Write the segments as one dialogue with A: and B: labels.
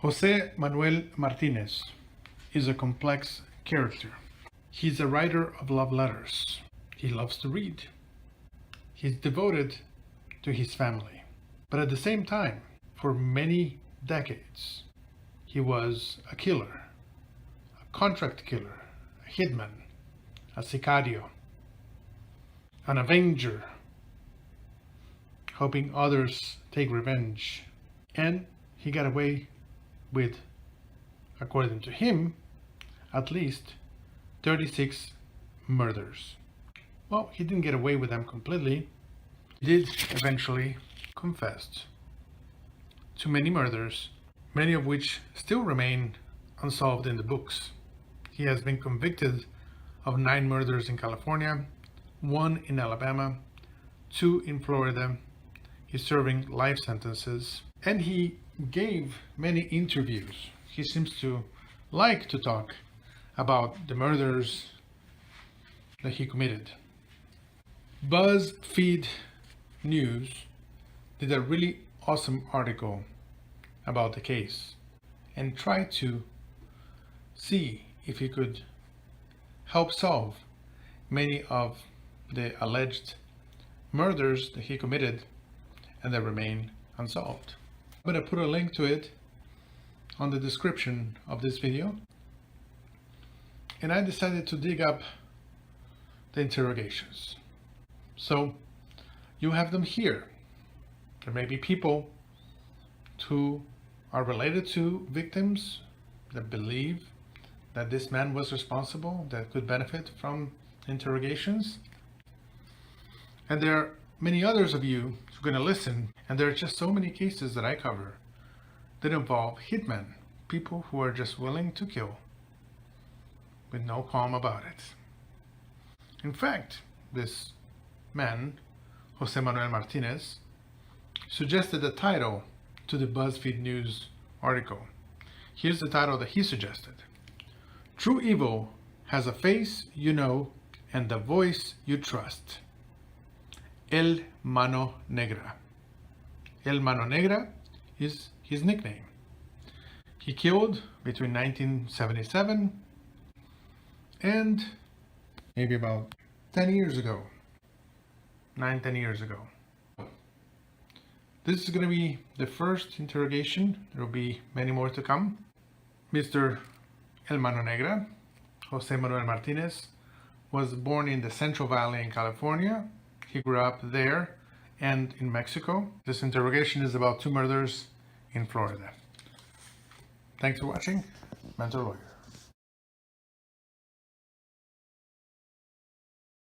A: Jose Manuel Martinez is a complex character. He's a writer of love letters. He loves to read. He's devoted to his family. But at the same time, for many decades, he was a killer, a contract killer, a hitman, a Sicario, an Avenger, helping others take revenge. And he got away with, according to him, at least 36 murders. Well, he didn't get away with them completely. He did eventually confess to many murders, many of which still remain unsolved in the books. He has been convicted of 9 murders in California, 1 in Alabama, 2 in Florida. He's serving life sentences, and he gave many interviews. He seems to like to talk about the murders that he committed. BuzzFeed News did a really awesome article about the case and tried to see if he could help solve many of the alleged murders that he committed and that remain unsolved. I'm going to put a link to it on the description of this video. And I decided to dig up the interrogations. So you have them here. There may be people who are related to victims that believe that this man was responsible, that could benefit from interrogations. And there are many others of you who are going to listen, and there are just so many cases that I cover that involve hitmen, people who are just willing to kill with no qualm about it. In fact, this man, Jose Manuel Martinez, suggested a title to the BuzzFeed News article. Here's the title that he suggested. True evil has a face you know and a voice you trust. El Mano Negra. El Mano Negra is his nickname. He killed between 1977 and maybe about 10 years ago. 9-10 years ago. This is going to be the first interrogation. There will be many more to come. Mr. El Mano Negra, Jose Manuel Martinez, was born in the Central Valley in California. He grew up there and in Mexico. This interrogation is about 2 murders in Florida. Thanks for watching. Mental Lawyer.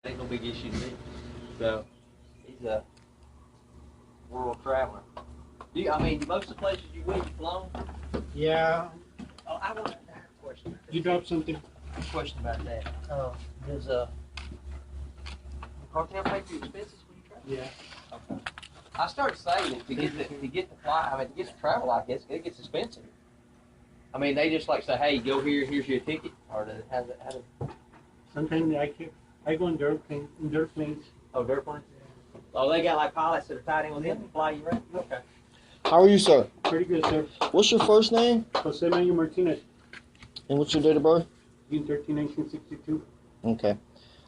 B: Ain't no big issue to me. So he's a world traveler. I mean, most of the places you went, you've flown?
C: Yeah.
B: Oh, I want to ask a question.
C: You dropped something.
B: A question about that. Does the cartel pay for your expenses when you travel?
C: Yeah.
B: Okay. I started saving to get the fly. I mean, to get to travel like this, it gets expensive. I mean, they just like say, "Hey, go here. Here's your ticket." Or how does
C: Sometimes I go in dirt planes.
B: Oh, dirt planes? Oh, they got like pilots that are tied in with them to fly you around? Okay.
D: How are you, sir?
C: Pretty good, sir.
D: What's your first name?
C: Jose Manuel Martinez,
D: And what's your date of birth?
C: June 13, 1962.
D: Okay.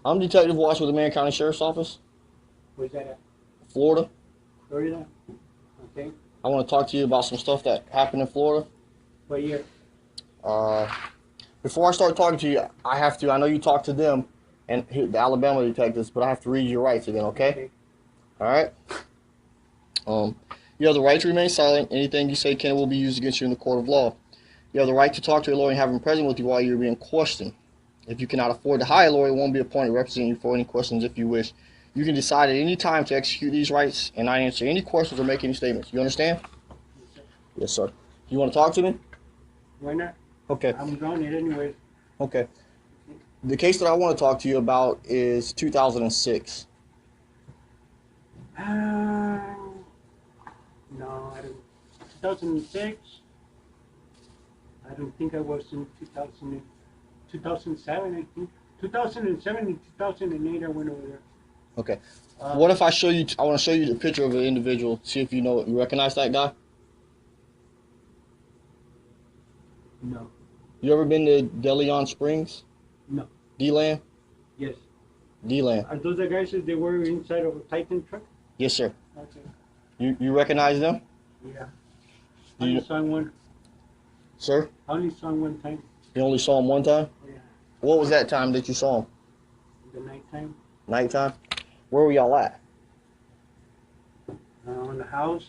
D: I'm Detective Watch with the Marion County Sheriff's Office,
C: Where's that at?
D: Florida.
C: Florida? Okay.
D: I want to talk to you about some stuff that happened in Florida.
C: What year?
D: Before I start talking to you, I know you talked to them and the Alabama detectives, but I have to read your rights again, okay? All right? You have the right to remain silent. Anything you say can and will be used against you in the court of law. You have the right to talk to a lawyer and have him present with you while you're being questioned. If you cannot afford to hire a lawyer, won't be appointed representing you for any questions if you wish. You can decide at any time to execute these rights and not answer any questions or make any statements. You understand? Yes, sir. You want to talk to me?
C: Why not?
D: Okay.
C: I'm drawing it anyways.
D: Okay. The case that I want to talk to you about is 2006.
C: No, I don't. 2006? I don't think I was in 2007, I think. 2007 and 2008 I went over there.
D: Okay. What if I show you, I want to show you the picture of an individual, see if you recognize that guy?
C: No.
D: You ever been to DeLeon Springs?
C: No.
D: D-Land?
C: Yes.
D: D-Land.
C: Are those the guys that they were inside of a Titan truck?
D: Yes, sir.
C: Okay.
D: You recognize them?
C: Yeah.
D: Do
C: I
D: you,
C: only saw him one.
D: sir?
C: I only saw him one time.
D: You only saw him one time?
C: Yeah.
D: What was that time that you saw him?
C: The nighttime.
D: Nighttime? Where were y'all at?
C: On the house.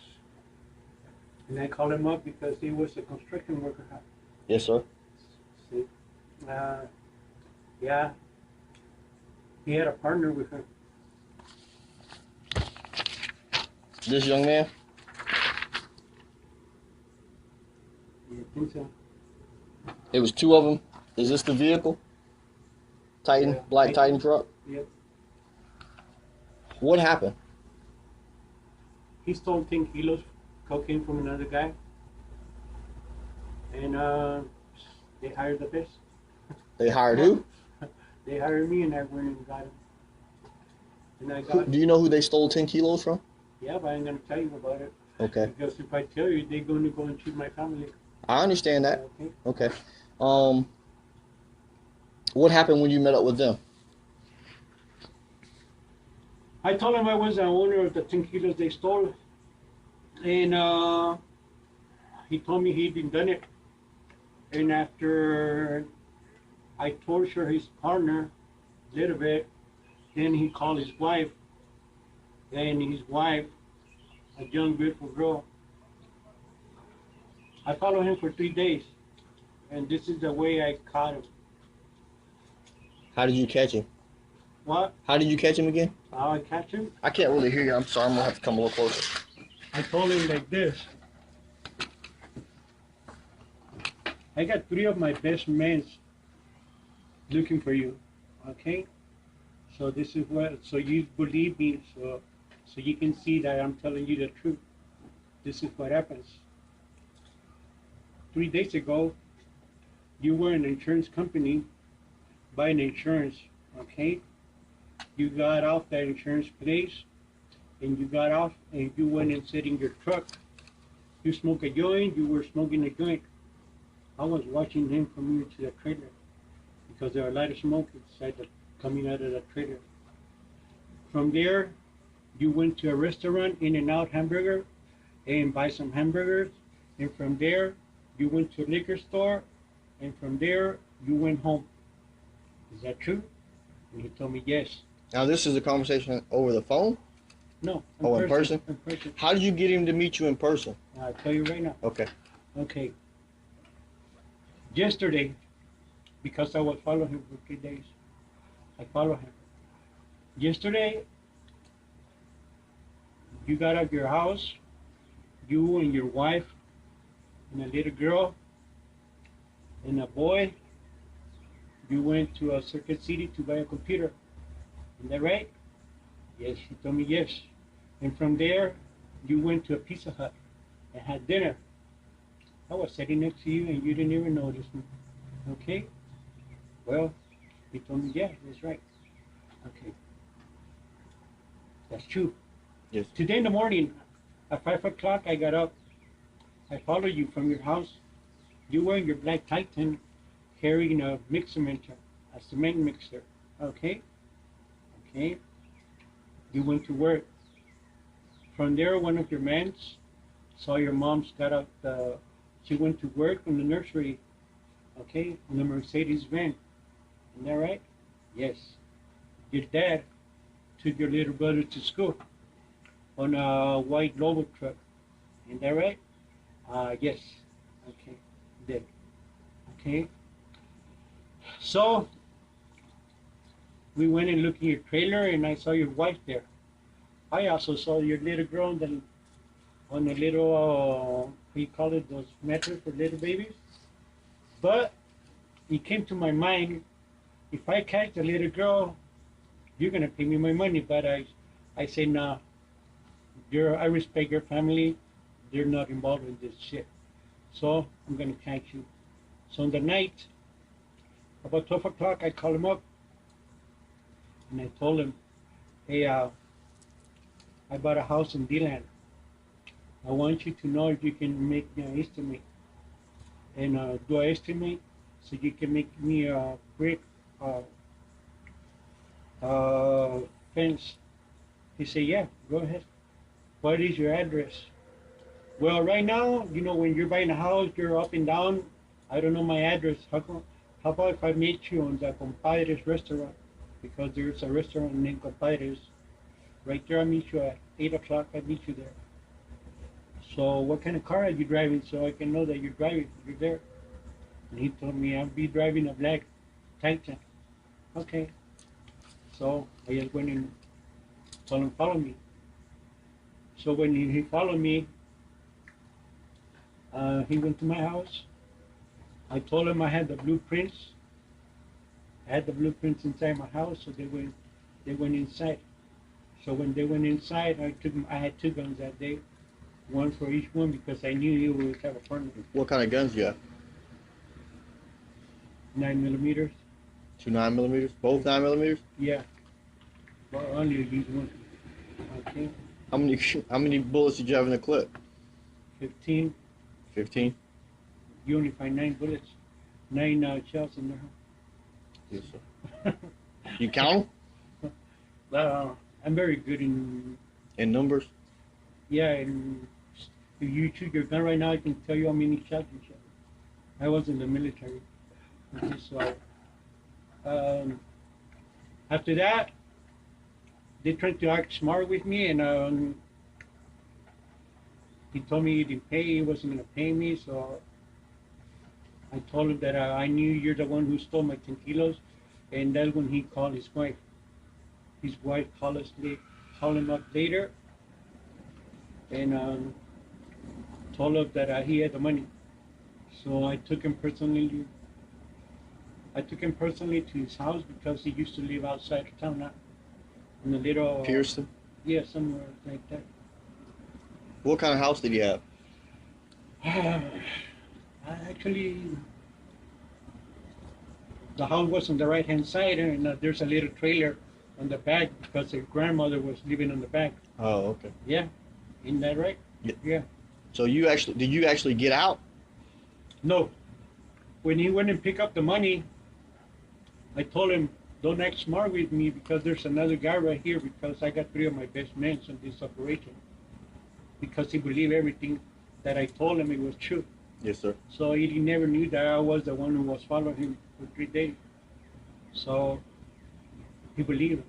C: And I called him up because he was a construction worker.
D: Yes, sir.
C: See? Yeah. He had a partner with him.
D: This young man?
C: Yeah, I think so.
D: It was two of them. Is this the vehicle? Titan,
C: Yeah.
D: black Titan truck?
C: Yep.
D: What happened?
C: He stole 10 kilos cocaine from another guy. And they hired the best.
D: They hired who?
C: They hired me and I went and got him. And I got
D: Do you know who they stole 10 kilos from?
C: yeah, but I ain't gonna tell you about it.
D: Okay.
C: Because if I tell you, they're gonna go and shoot my family.
D: I understand that.
C: Okay.
D: Okay. What happened when you met up with them?
C: I told him I was the owner of the 10 kilos they stole. And he told me he'd been done it. And after I tortured his partner a little bit, then he called his wife. And his wife, a young, beautiful girl, I followed him for 3 days. And this is the way I caught him.
D: How did you catch him?
C: What?
D: How did you catch him again?
C: How I catch him?
D: I can't really hear you. I'm sorry. I'm going to have to come a little closer.
C: I told him like this. I got 3 of my best men looking for you. Okay? So this is what, so you believe me, so you can see that I'm telling you the truth. This is what happens. 3 days ago, you were in an insurance company buying insurance, okay? You got off that insurance place, and you got off, and you went and sat in your truck. You smoke a joint, you were smoking a joint. I was watching him come into the trailer, because there are a lot of smoke inside coming out of the trailer. From there, you went to a restaurant, In-N-Out Hamburger, and buy some hamburgers. And from there, you went to a liquor store, and from there, you went home. Is that true? And he told me yes.
D: Now, this is a conversation over the phone?
C: No.
D: In person?
C: In person.
D: How did you get him to meet you in person?
C: I'll tell you right now.
D: Okay.
C: Okay. Yesterday, because I was following him for 3 days, I followed him. Yesterday, you got out of your house, you and your wife, and a little girl, and a boy. You went to a Circuit City to buy a computer. Isn't that right? Yes, he told me yes. And from there, you went to a Pizza Hut and had dinner. I was sitting next to you and you didn't even notice me. Okay? Well, he told me, yeah, that's right. Okay. That's true.
D: Yes.
C: Today in the morning, at 5 o'clock, I got up. I followed you from your house. You were in your black Titan carrying a mixer, a cement mixer. Okay? Okay? You went to work. From there, one of your men saw your mom's got out, she went to work in the nursery, okay, in the Mercedes van. Isn't that right? Yes. Your dad took your little brother to school on a white Lobo truck. Isn't that right? Yes. Okay. Did. Okay. So, we went and looked in your trailer and I saw your wife there. I also saw your little girl on the little, what you call it, those mattress for little babies. But it came to my mind, if I catch the little girl, you're going to pay me my money. But I say, nah, I respect your family. They're not involved in this shit. So I'm going to catch you. So in the night, about 12 o'clock, I called him up. And I told him, hey, I bought a house in D-Land. I want you to know if you can make me an estimate. and do I estimate so you can make me a brick fence? He said, yeah, go ahead. What is your address? Well, right now, you know, when you're buying a house, you're up and down. I don't know my address. How about if I meet you on the Compadres restaurant? Because there's a restaurant named Compadres. Right there, I meet you at 8 o'clock. I meet you there. So what kind of car are you driving so I can know that you're driving, you're there? And he told me I'll be driving a black Titan. Okay. So I just went and told him, follow me. So when he followed me, he went to my house. I told him I had the blueprints. I had the blueprints inside my house, so they went inside. So when they went inside, I had 2 guns that day, one for each one because I knew he would have a partner.
D: What kind of guns do you have?
C: 9mm.
D: 2 9mm? Both 9mm?
C: Yeah. Well, only these ones. Okay.
D: How many bullets did you have in the clip?
C: 15.
D: 15?
C: You only find 9 bullets, 9 shells in there.
D: Yes, sir. You count them?
C: I'm very good in.
D: In numbers?
C: Yeah, and if you shoot your gun right now, I can tell you how many shots you shot. I was in the military. Okay, so after that, they tried to act smart with me, and he told me he didn't pay. He wasn't going to pay me, so I told him that I knew you're the one who stole my 10 kilos, and that's when he called his wife. His wife called him up later, and told him that he had the money. So I took him personally. To his house because he used to live outside of town now, in a little
D: Pearson?
C: Yeah, somewhere like that.
D: What kind of house did he have?
C: Actually, the house was on the right-hand side, and there's a little trailer on the back because their grandmother was living on the back.
D: Oh, okay.
C: Yeah, isn't that right? Yeah.
D: So did you actually get out?
C: No. When he went and picked up the money, I told him, don't act smart with me because there's another guy right here because I got 3 of my best men in this operation. Because he believed everything that I told him it was true.
D: Yes, sir.
C: So he never knew that I was the one who was following him for 3 days. So he believed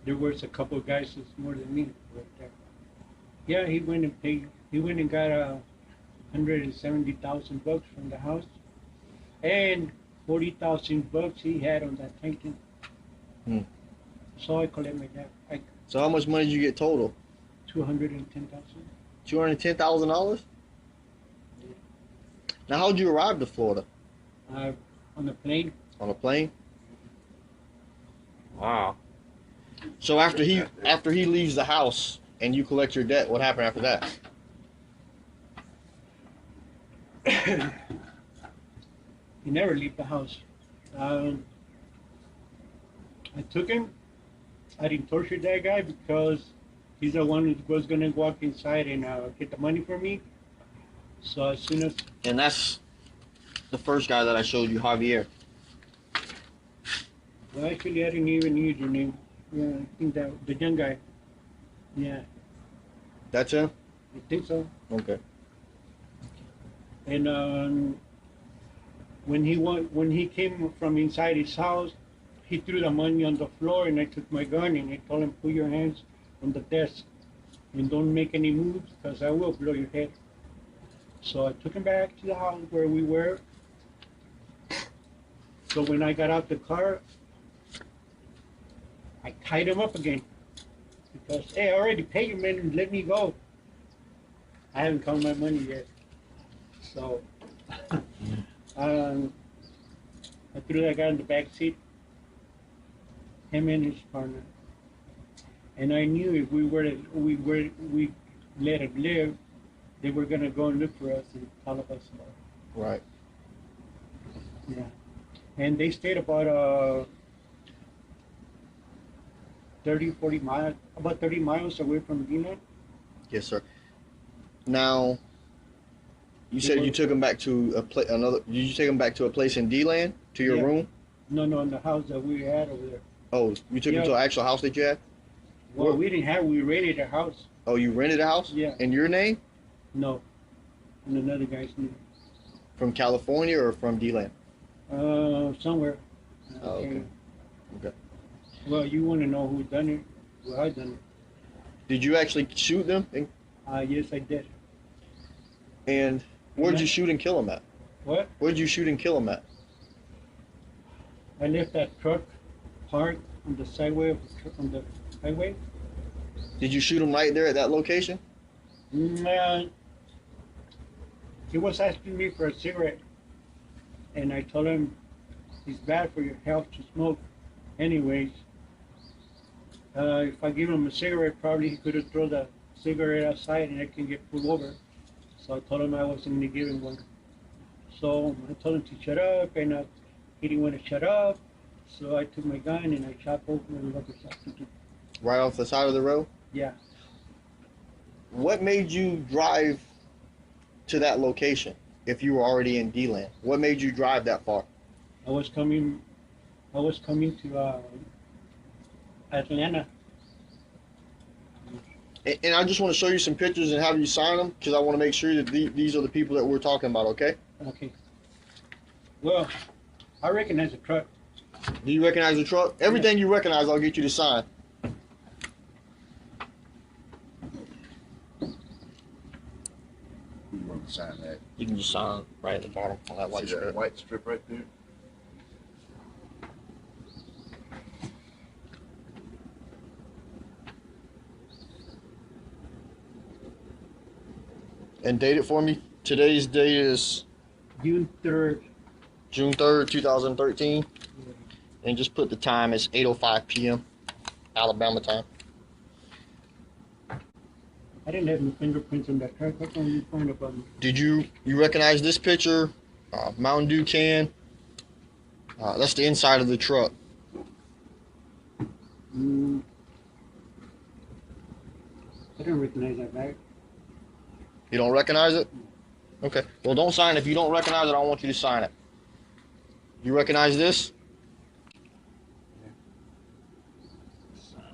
C: there was a couple of guys that's more than me right there. Yeah, he went and paid. He went and got $170,000 from the house, and $40,000 he had on that Titan. So I collected my debt.
D: So how much money did you get total?
C: $210,000.
D: $210,000? Now, how'd you arrive to Florida?
C: On a plane.
D: On a plane? Wow. So after he leaves the house and you collect your debt, what happened after that?
C: He never left the house. I took him. I didn't torture that guy because he's the one who was going to walk inside and get the money for me. So as soon as...
D: And that's the first guy that I showed you, Javier.
C: Well, actually, I didn't even use your name. Yeah, I think that the young guy. Yeah.
D: That's him?
C: I think so.
D: Okay.
C: And when he came from inside his house, he threw the money on the floor, and I took my gun and I told him, put your hands on the desk and don't make any moves because I will blow your head. So I took him back to the house where we were. So when I got out the car, I tied him up again because, hey, I already paid you, man, let me go. I haven't counted my money yet. So I threw that guy in the back seat, him and his partner. And I knew if we let him live, they were gonna go and look for us and follow us.
D: Right.
C: Yeah. And they stayed about 40 miles, about 30 miles away from Dino.
D: Yes, sir. Now, You said you took him back to another. Did you take him back to a place in D-Land to your room?
C: No, in the house that we had over there.
D: Oh, you took him to an actual house that you had?
C: Well, we didn't have. We rented a house.
D: Oh, you rented a house?
C: Yeah.
D: In your name?
C: No, in another guy's name.
D: From California or from D-Land?
C: Somewhere.
D: Oh, okay. Okay.
C: Well, you want to know who done it? Well, I done it.
D: Did you actually shoot them?
C: Yes, I did.
D: And where'd you shoot and kill them at?
C: What?
D: Where'd you shoot and kill them at?
C: I left that truck parked on the sideway on the highway.
D: Did you shoot them right there at that location?
C: Man, he was asking me for a cigarette, and I told him it's bad for your health to smoke. Anyways, if I give him a cigarette, probably he could have thrown the cigarette outside and I can get pulled over. So I told him I wasn't going to give him one. So I told him to shut up, and he didn't want to shut up. So I took my gun and I shot both motherfuckers.
D: Right off the side of the road?
C: Yeah.
D: What made you drive to that location if you were already in D-Land? What made you drive that far?
C: I was coming to Atlanta.
D: And I just want to show you some pictures and have you sign them because I want to make sure that these are the people that we're talking about, okay?
C: Okay. Well, I recognize the truck.
D: Do you recognize the truck? Everything you recognize, I'll get you to sign.
E: You want to sign that?
D: You can just sign right at the bottom on that white
E: See that
D: strip.
E: white strip right there?
D: And date it for me. Today's date is
C: June 3rd.
D: June 3rd, 2013. And just put the time as 8:05 p.m. Alabama time.
C: I didn't have any fingerprints on that truck. How come you find about me?
D: Did you recognize this picture? Mountain Dew can. That's the inside of the truck.
C: I don't recognize that bag.
D: You don't recognize it? Okay. Well, don't sign it. If you don't recognize it, I don't want you to sign it. You recognize this?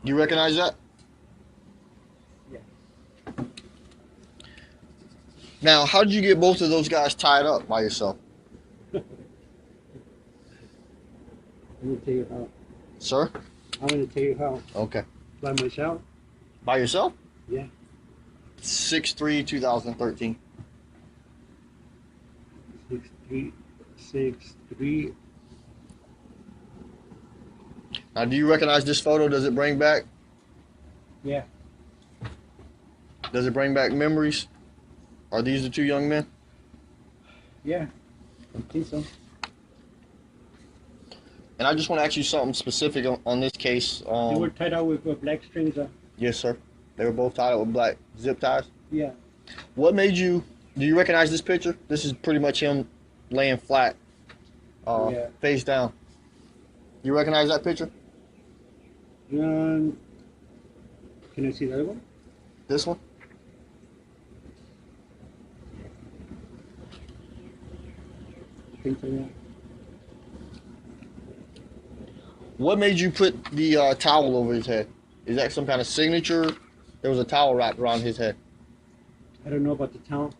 D: You recognize that?
C: Yeah.
D: Now, how did you get both of those guys tied up by yourself?
C: Let me tell you how.
D: Sir?
C: I'm going to tell you how.
D: Okay.
C: By myself?
D: By yourself?
C: Yeah.
D: 6/3/2013.
C: 6'3".
D: Now, do you recognize this photo? Does it bring back?
C: Yeah.
D: Does it bring back memories? Are these the two young men?
C: Yeah. I think so.
D: And I just want to ask you something specific on this case.
C: They were tied out with black strings.
D: Yes, sir. They were both tied up with black zip ties.
C: Yeah.
D: What made you? Do you recognize this picture? This is pretty much him laying flat,
C: Yeah.
D: face down. You recognize that picture?
C: Can I see the other one?
D: This one?
C: I think so, yeah.
D: What made you put the towel over his head? Is that some kind of signature? There was a towel wrapped around his head.
C: I don't know about the town.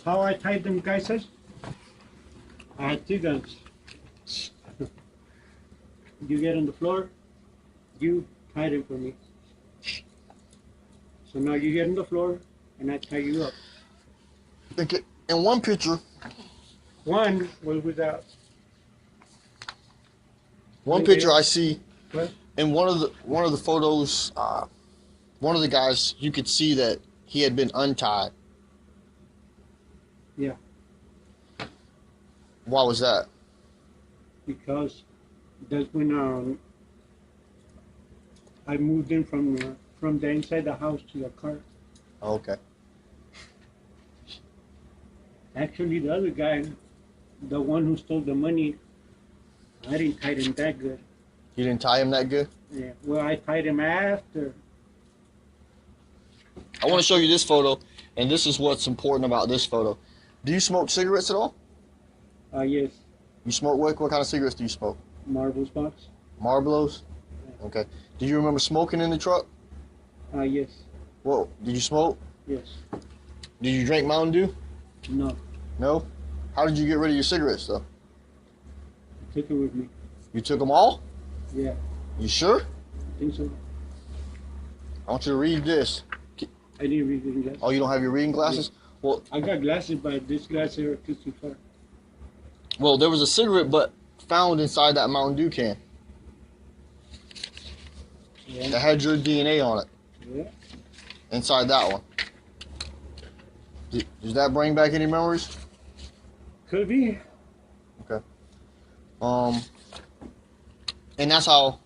C: How I tied them guys says? I had two guns. You get on the floor, you tie them for me. So now you get on the floor and I tie you up.
D: Okay. In one picture,
C: One was without.
D: one
C: Right
D: picture
C: there.
D: I see
C: What?
D: in one of the photos, one of the guys, you could see that he had been untied.
C: Yeah,
D: Why was that?
C: because that's when I moved in from the inside the house to the car.
D: Okay.
C: Actually, the other guy The one who stole the money, I didn't tie him that good.
D: You didn't tie him that good?
C: Yeah. Well, I tied him after.
D: I want to show you this photo, and this is what's important about this photo. Do you smoke cigarettes at all?
C: Yes.
D: You smoke what kind of cigarettes do you smoke?
C: Marbles box.
D: Marlboros? Okay. Do you remember smoking in the truck?
C: Yes.
D: Well, did you smoke?
C: Yes.
D: Did you drink Mountain Dew?
C: No.
D: No? How did you get rid of your cigarettes, though?
C: I took it with me.
D: You took them all?
C: Yeah.
D: You sure?
C: I think so.
D: I want you to read this.
C: I didn't read reading glasses.
D: Oh, you don't have your reading glasses? Well,
C: I got glasses, but this glasses are too far.
D: well, there was a cigarette butt found inside that Mountain Dew can that
C: Yeah.
D: had your DNA on it.
C: Yeah.
D: Inside that one. Does that bring back any memories?
C: Could be.
D: And that's how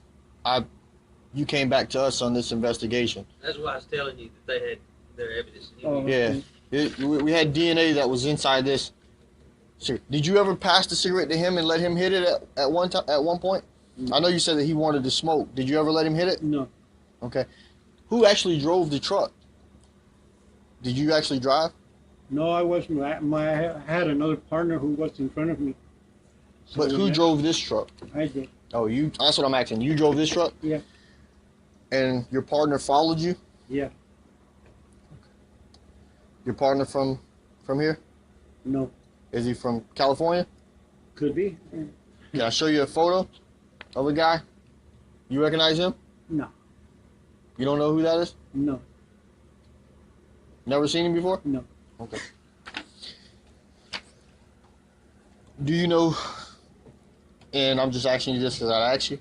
D: you came back to us on this investigation.
B: That's why I was telling you that they had their evidence.
C: Oh.
D: Yeah. We had DNA that was inside this. Did you ever pass the cigarette to him and let him hit it at one point? I know you said that he wanted to smoke. Did you ever let him hit it?
C: No.
D: Okay. Who actually drove the truck? Did you actually drive?
C: No, I wasn't. I had another partner who was in front of me. So
D: But who drove this truck?
C: I did.
D: Oh, you. That's what I'm asking. You drove this truck?
C: Yeah.
D: And your partner followed you?
C: Yeah.
D: Your partner from here?
C: No.
D: Is he from California?
C: Could be.
D: Can I show you a photo of a guy? You recognize him?
C: No.
D: You don't know who that is?
C: No.
D: Never seen him before?
C: No.
D: Okay. Do you know, and I'm just asking you this because I asked you,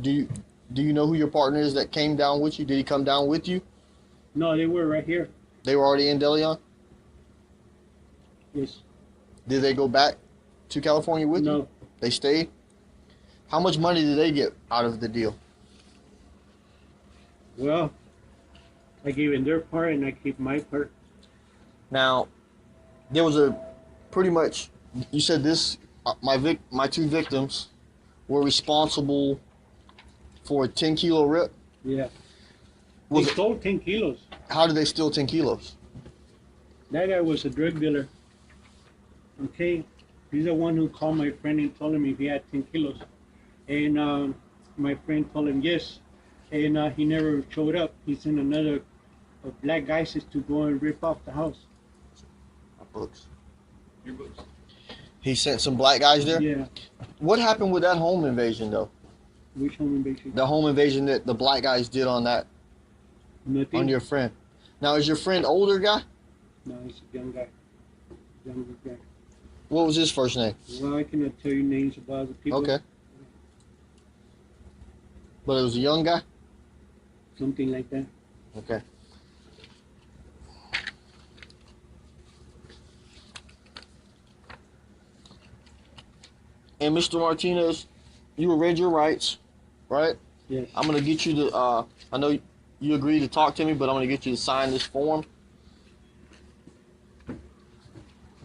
D: do you know who your partner is that came down with you? Did he come down with you?
C: No, they were right here.
D: They were already in De Leon?
C: Yes.
D: Did they go back to California with you?
C: No.
D: They stayed? How much money did they get out of the deal?
C: Well, I gave in their part and I keep my part.
D: Now, there was a pretty much, you said this, my two victims were responsible for a 10-kilo rip.
C: Yeah.
D: Was
C: They
D: it,
C: stole 10 kilos.
D: how did they steal 10 kilos?
C: That guy was a drug dealer. Okay. He's the one who called my friend and told him if he had 10 kilos. And my friend told him yes. And he never showed up. He sent another black guy to go and rip off the house.
D: My books.
B: Your books.
D: He sent some black guys there?
C: Yeah.
D: What happened with that home invasion, though?
C: Which home invasion?
D: The home invasion that the black guys did on
C: Nothing.
D: on your friend. Now, is your friend older guy?
C: No, he's a young guy. Younger guy.
D: What was his first name?
C: Well, I cannot tell you names of other people.
D: Okay. But it was a young guy?
C: Something like that.
D: Okay. And Mr. Martinez, you read your rights, right?
C: Yes.
D: I'm going to get you to, I know you agreed to talk to me, but I'm going to get you to sign this form.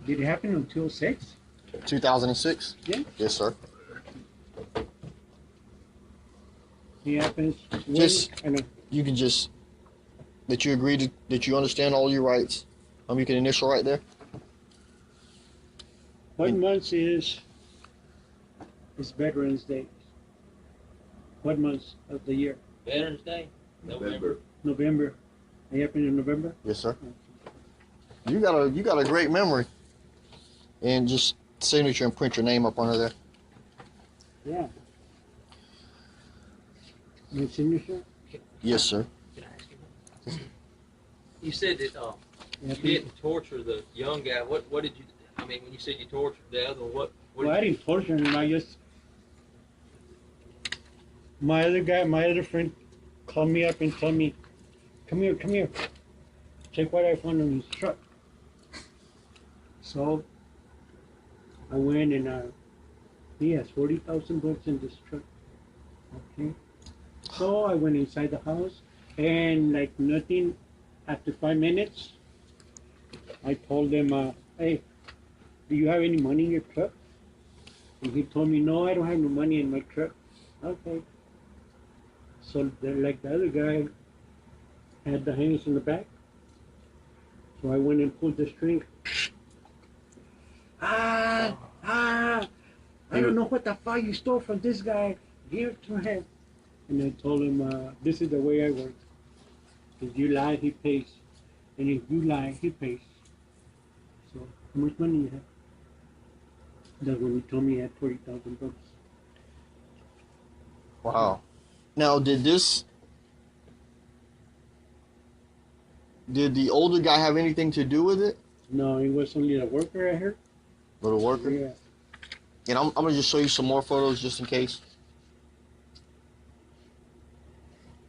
C: Did it happen on 206?
D: 2006?
C: Yeah.
D: Yes, sir.
C: It happens when?
D: Just-
C: I know.
D: You can just, that you agree to, that you understand all your rights. You can initial right there.
C: What month is Veterans Day? What months of the year?
B: Veterans Day? November.
C: November. It happened in November?
D: Yes, sir. You got a great memory. And just signature and print your name up under there.
C: Yeah. My signature?
D: Yes, sir.
B: Can I ask you one? You said that
C: It
B: you
C: happened-
B: didn't torture the young guy. What did you? I mean, when you said you tortured the other one, what
C: Well, I
B: did you?
C: didn't torture him. I just. My other friend called me up and told me, come here. Check what I found in his truck. So I went and he has 40,000 bucks in this truck. Okay. So I went inside the house and like nothing, after 5 minutes, I told them, hey, do you have any money in your truck? And he told me, no, I don't have no money in my truck. Okay. So like the other guy had the hangers in the back. So I went and pulled the string. I don't know what the fuck you stole from this guy. Give it to him. And I told him, this is the way I work. If you lie, he pays. And if you lie, he pays. So how much money you have? That's when he told me he had $40,000.
D: Wow. Now, did the older guy have anything to do with it?
C: No, he was only a worker, I heard.
D: Little worker?
C: Yeah.
D: And I'm going to just show you some more photos just in case.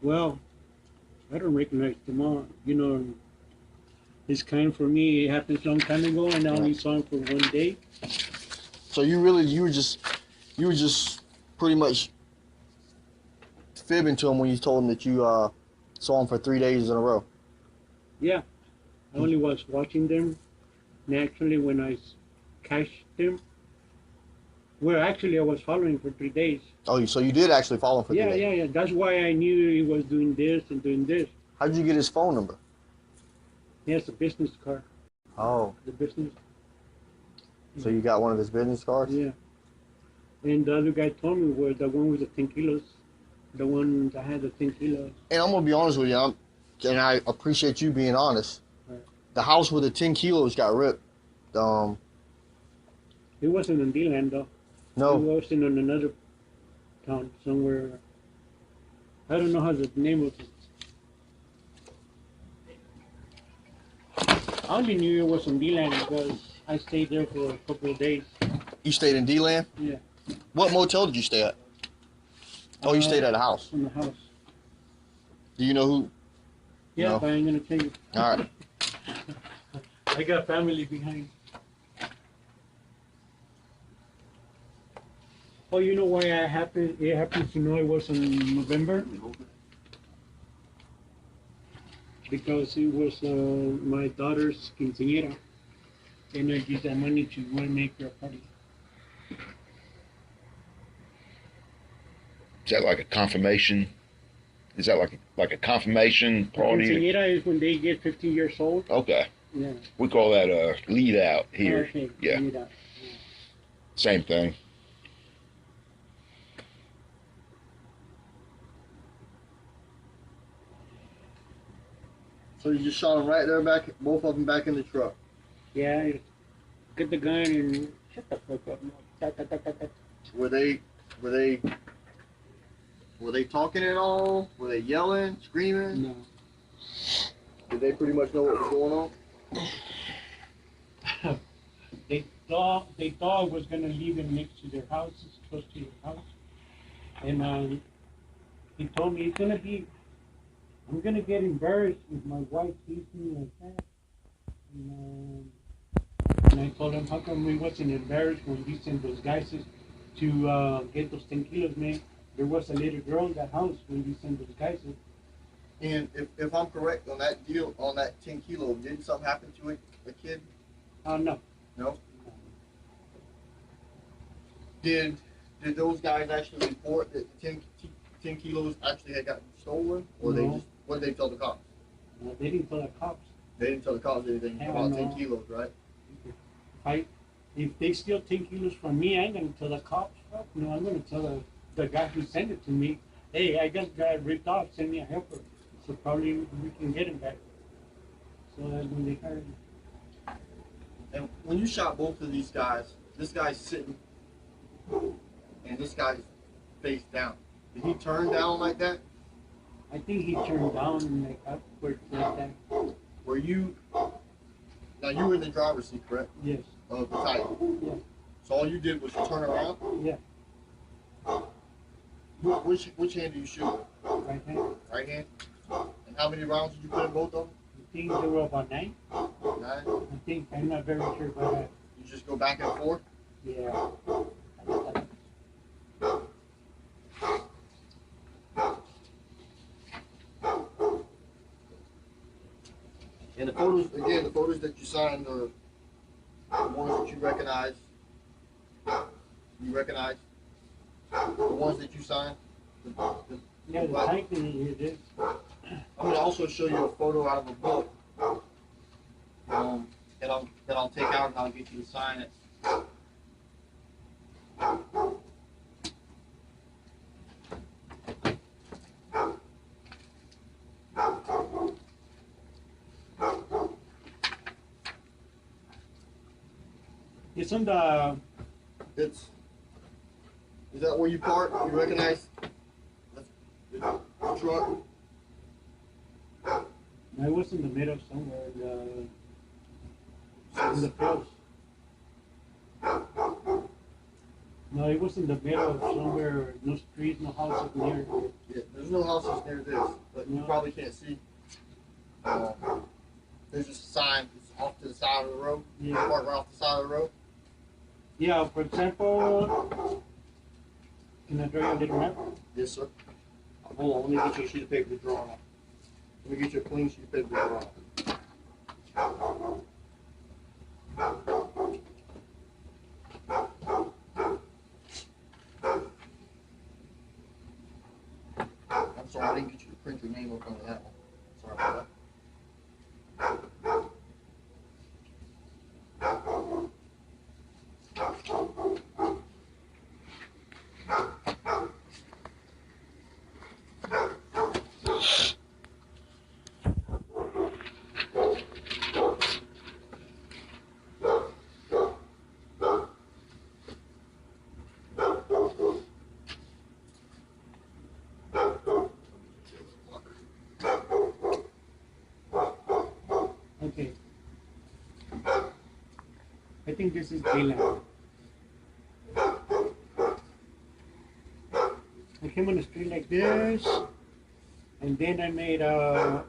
C: Well, I don't recognize them all. You know, it's kind for me. It happened a long time ago, and I only saw him for one day.
D: So you were just pretty much fibbing to him when you told him that you saw him for 3 days in a row.
C: Yeah, I only was watching them. Naturally, when I cashed them, well, actually, I was following for 3 days.
D: Oh, so you did actually follow him for 3 days?
C: Yeah. That's why I knew he was doing this and doing this.
D: How did you get his phone number?
C: He has a business card.
D: Oh.
C: The business.
D: So you got one of his business cards?
C: Yeah. And the other guy told me was the one with the 10 kilos. The one that had the 10 kilos.
D: And I'm going to be honest with you, and I appreciate you being honest.
C: Right.
D: The house with the 10 kilos got ripped.
C: It wasn't in D-Land, though.
D: No.
C: It was in another town somewhere. I don't know how the name of it. I only knew it was in D-Land because I stayed there for a couple of days.
D: You stayed in D-Land?
C: Yeah.
D: What motel did you stay at? Oh, you stayed at a house.
C: In the house.
D: Do you know who?
C: Yeah,
D: No.
C: but I ain't gonna tell you.
D: All right.
C: I got family behind. Oh, you know why it happens to know it was in November? Because it was my daughter's quinceañera. And I used that money to go and make her a party.
E: Is that like a confirmation? Is that like a confirmation party?
C: Quinceañera is when they get 15 years old.
E: Okay.
C: Yeah.
E: We call that a lead out here.
C: Okay.
E: Yeah.
C: Yeah.
E: Same thing.
D: So you just shot them right there, both of them back in the truck.
C: Yeah. Get the gun and shut the fuck up. Ta, ta, ta, ta, ta.
D: Were they talking at all? Were they yelling, screaming?
C: No.
D: Did they pretty much know what was going on?
C: They thought I was gonna leave him next to their house, close to your house, and he told me I'm gonna get embarrassed if my wife sees me like that. And I told him, how come we wasn't embarrassed when we sent those guys to get those 10 kilos, man? There was a little girl in that house when we sent those guys.
D: And if I'm correct on that deal, on that 10 kilo, didn't something happen to a kid?
C: No.
D: No. Did those guys actually report that the 10 kilos actually had gotten stolen, or
C: No.
D: what did they tell the cops?
C: No, they didn't tell the cops.
D: They didn't tell the cops anything
C: Hell
D: about
C: no.
D: 10 kilos, right?
C: If they steal 10 kilos from me, I ain't gonna tell the cops. Fuck no, I'm gonna tell the guy who sent it to me, hey, I just got ripped off, send me a helper. So probably we can get him back. So that's when they hired me.
D: And when you shot both of these guys, this guy's sitting and this guy's face down. Did he turn down like that?
C: I think he turned down like upward like that.
D: Were you, now you were in the driver's seat, correct?
C: Yes.
D: Of the Titan.
C: Yeah.
D: So all you did was turn around?
C: Yeah.
D: Which hand do you shoot?
C: Right hand.
D: Right hand? And how many rounds did you put in both of them?
C: I think there were about 9.
D: 9?
C: I think, I'm not very sure about that.
D: You just go back and forth?
C: Yeah.
D: And the photos that you signed, the ones that you recognize, you recognize? The ones that you signed?
C: Yeah, the type thing here, this.
D: I'm gonna also show you a photo out of a book. That I'll take out and I'll get you to sign it.
C: It's on the.
D: Is that where you park? You recognize the truck?
C: I was in the middle somewhere in the fields. No, it was in the middle somewhere. No street, no houses near.
D: Yeah, there's no houses near this, but you probably can't see. There's just a sign. It's off to the side of the road.
C: Yeah.
D: Park right off the side of the road.
C: Yeah, for example, can I draw you a little map?
D: Yes, sir. Hold on, let me get you a sheet of paper to draw on. Let me get you a clean sheet of paper to draw on. I'm sorry, I didn't get you to print your name up on that one. Sorry about that.
C: Okay. I think this is daylight. I came on the street like this, and then I made a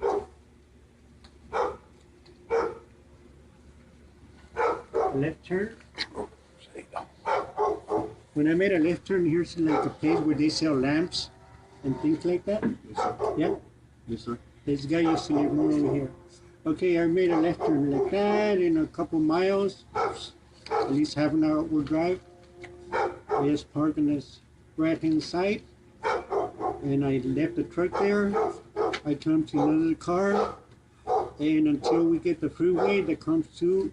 C: left turn. When I made a left turn, here's like a place where they sell lamps and things like that.
D: Yes, sir.
C: Yeah,
D: Yes, sir.
C: this guy used to live more over here. Okay, I made a left turn like that in a couple miles, at least half an hour we'll drive. I just parked on this right-hand side, and I left the truck there. I turned to another car, and until we get the freeway that comes to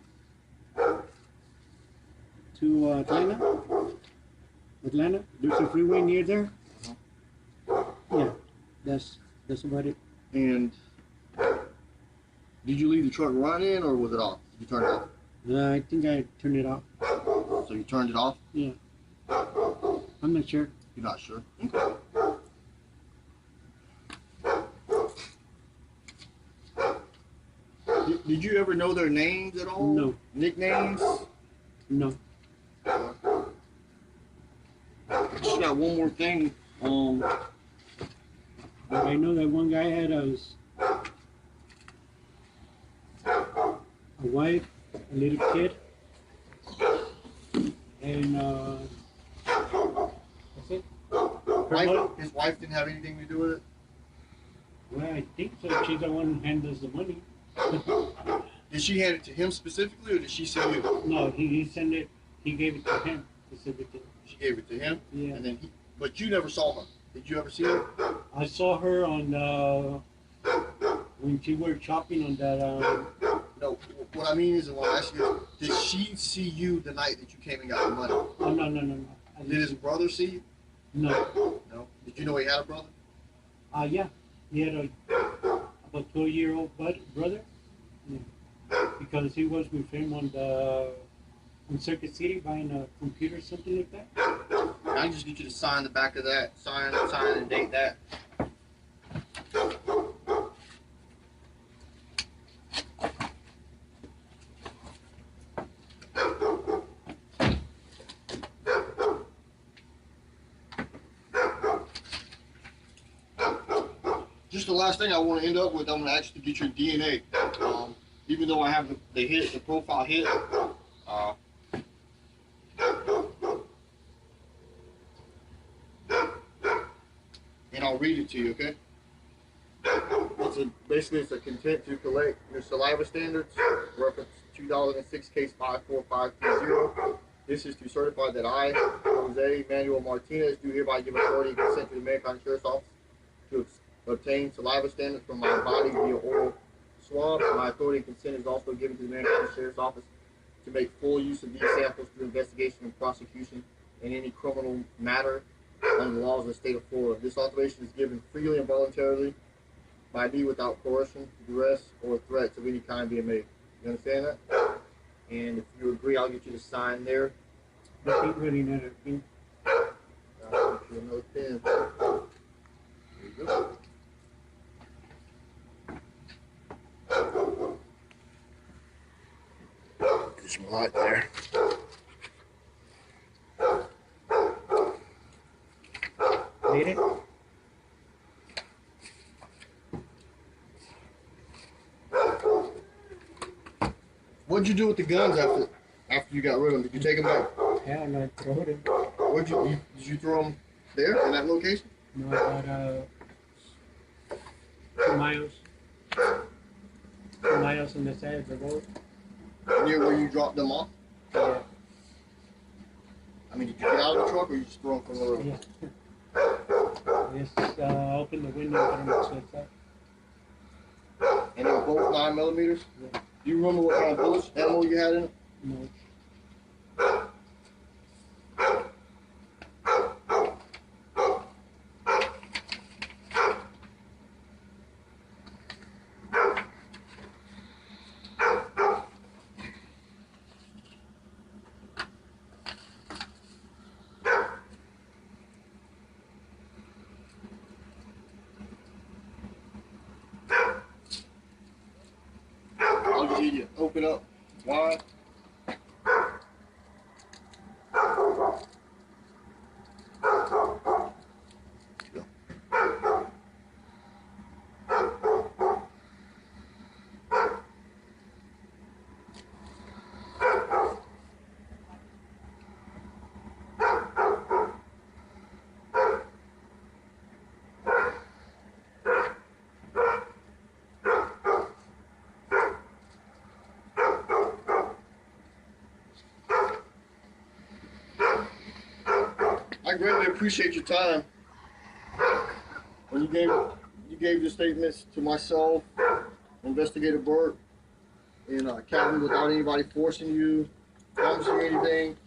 C: Atlanta. There's a freeway near there. Yeah, that's about it.
D: And did you leave the truck running or was it off? Did you turn it off?
C: I think I turned it off.
D: So you turned it off?
C: Yeah. I'm not sure.
D: You're not sure? Okay. Did you ever know their names at all?
C: No.
D: Nicknames?
C: No.
D: Just got one more thing.
C: I know that one guy had a wife, a little kid, and that's it.
D: His wife didn't have anything to do with it?
C: Well, I think so. She's the one who handles the money.
D: Did she hand it to him specifically or did she send you?
C: No, he sent it. He gave it to him specifically.
D: She gave it to him?
C: Yeah.
D: And then but you never saw her. Did you ever see her?
C: I saw her on when she were shopping on that.
D: No. What I mean is, when I ask you, did she see you the night that you came and got the money?
C: Oh, no.
D: Did his brother see you?
C: No.
D: No. Did you know he had a brother?
C: Yeah. He had about 12-year-old brother. Yeah. Because he was with him on Circuit City buying a computer, something like that.
D: I just get you to sign the back of that. Sign and date that. Just the last thing I want to end up with, I'm going to ask you to get your DNA. Even though I have the profile hit, and I'll read it to you, okay? Basically it's a content to collect your saliva standards, reference 2006 case 54530. This is to certify that I, Jose Manuel Martinez, do hereby give authority and consent to the Marion County Sheriff's Office to obtain saliva standards from my body via oral swabs. My authority and consent is also given to the Marion County Sheriff's Office to make full use of these samples through investigation and prosecution in any criminal matter under the laws of the state of Florida. This authorization is given freely and voluntarily by me without coercion, duress, or threats of any kind being made. You understand that? And if you agree, I'll get you to sign there.
C: But ain't really not a thing.
D: I'll get you another pen. There you go. Get some light there.
C: Made it?
D: What'd you do with the guns after you got rid of them? Did you take them back?
C: Yeah, and I throw them.
D: Did you throw them there in that location?
C: No, about 2 miles. 2 miles on the side of the road.
D: Near where you dropped them off?
C: Yeah.
D: I mean, did you get out of the truck or you just throw them from the road?
C: Yeah. Just open the window and put them outside.
D: And they were both 9mm?
C: Yeah.
D: Do you remember what kind of bullets, ammo you had in it?
C: No.
D: I'll just need you to open up wide. I greatly appreciate your time. When you gave your statements to myself, Investigator Burt, and Calvin, without anybody forcing you, promising you anything.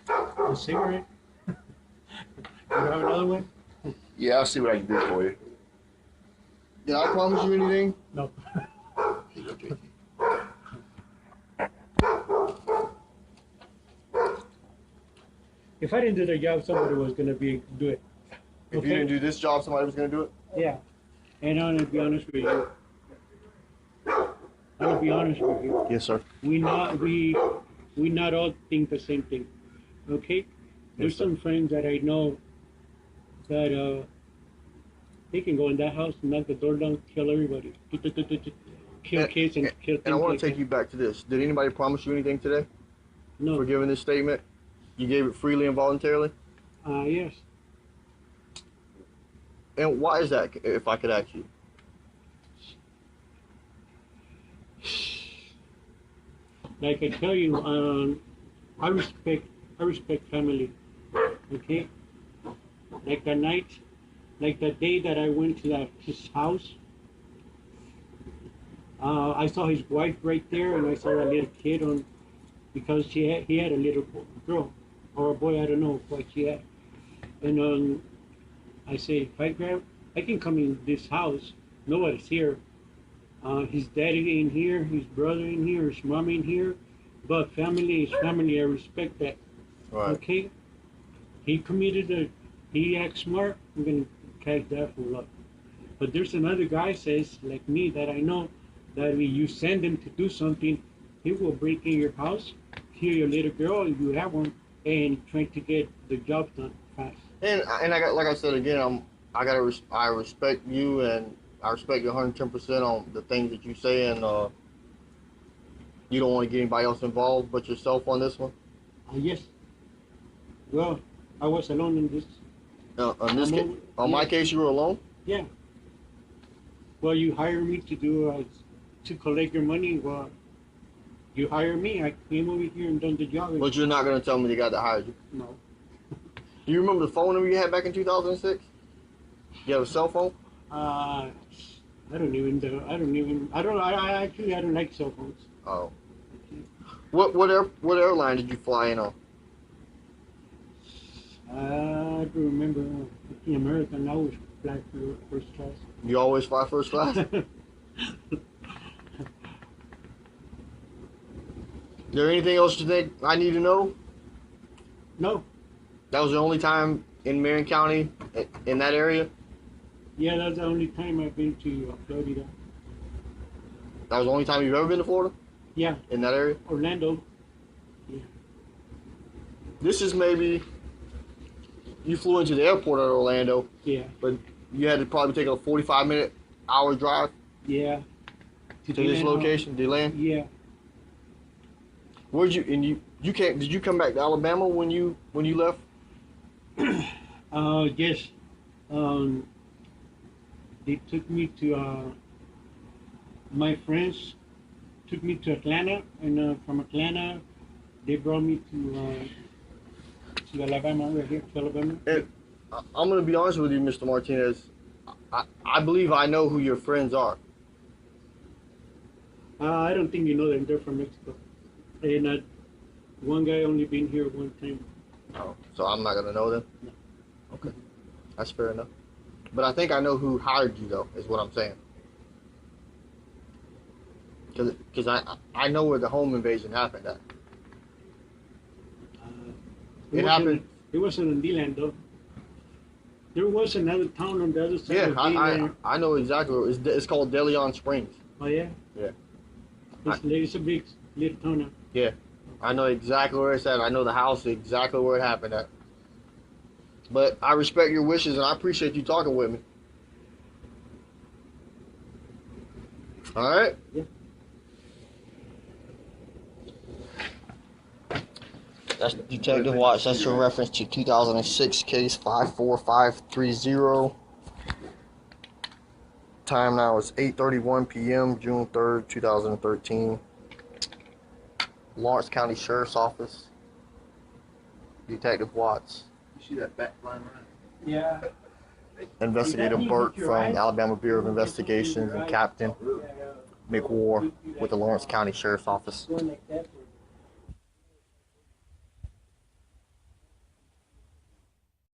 C: A cigarette? You have another one?
E: Yeah, I'll see what I can do for you.
D: Did I promise you anything?
C: No. If I didn't do the job, somebody was going to do it.
D: If you didn't do this job, somebody was going to do it?
C: Yeah. And I'm going to be honest with you. I'm going to be honest with you.
D: Yes, sir.
C: We not all think the same thing. Okay? There's
D: Yes, sir.
C: some friends that I know that they can go in that house, knock the door down, kill everybody. Kill kids and kill things.
D: And I want
C: like
D: to take
C: that.
D: you back to this. Did anybody promise you anything today
C: No.
D: for giving this statement? You gave it freely and voluntarily?
C: Yes.
D: And why is that, if I could ask you?
C: Like I tell you, I respect family. Okay? Like the night, like the day that I went to his house, I saw his wife right there, and I saw a little kid because he had a little girl or a boy, I don't know what she had. And I say, I can come in this house. Nobody's here. His daddy in here, his brother in here, his mom in here, but family is family. I respect that.
D: Right.
C: Okay. He acts smart. I'm gonna catch that for up. But there's another guy says like me that I know that when you send him to do something, he will break in your house, kill your little girl, and you have one, and trying to get the job done fast.
D: And I got, like I said again, I respect you, and I respect you 110% on the things that you say, and you don't want to get anybody else involved but yourself on this one.
C: Yes. Well, I was alone in this.
D: On my case, you were alone.
C: Yeah. Well, you hire me to do to collect your money. Well, you hire me. I came over here and done the job.
D: But you're not going to tell me the guy that hired you.
C: No.
D: Do you remember the phone number you had back in 2006? You have a cell phone?
C: I actually I don't like cell phones.
D: Oh. What airline did you fly in on?
C: I don't remember. In American, I always fly first class.
D: You always fly first class? Is there anything else you think I need to know?
C: No.
D: That was the only time in Marion County, in that area?
C: Yeah, that's the only time I've been to Florida.
D: That was the only time you've ever been to Florida?
C: Yeah,
D: In that area?
C: Orlando.
D: This is maybe, you flew into the airport at Orlando,
C: Yeah,
D: but you had to probably take a 45-minute hour drive
C: yeah.
D: to this location, DeLand?
C: Yeah.
D: Where'd you, and you can't, did you come back to Alabama when you left?
C: Yes. They took me to, my friends took me to Atlanta, and from Atlanta, they brought me to Alabama, right here, to Alabama.
D: And I'm going to be honest with you, Mr. Martinez. I believe I know who your friends are.
C: I don't think you know them. They're from Mexico. And one guy only been here one time.
D: Oh, so I'm not going to know them?
C: No.
D: Okay. That's fair enough. But I think I know who hired you, though, is what I'm saying. Because I know where the home invasion happened at. It happened.
C: It wasn't in D-Land, though. There was another town on the other side
D: Yeah,
C: of D-Land.
D: I know exactly where it's called De Leon Springs.
C: Oh, yeah?
D: Yeah.
C: It's a big little town now.
D: Yeah. I know exactly where it's at. I know the house exactly where it happened at. But I respect your wishes and I appreciate you talking with me. All right?
C: Yeah.
D: That's Detective Watts. That's your reference to 2006 case 54530. Time now is 8:31 p.m. June 3rd, 2013. Lawrence County Sheriff's Office. Detective Watts.
E: You see that back line right?
C: Yeah.
D: Investigator Burt from Alabama Bureau of Investigations and Captain McWar with the Lawrence County Sheriff's Office.
C: Going like that.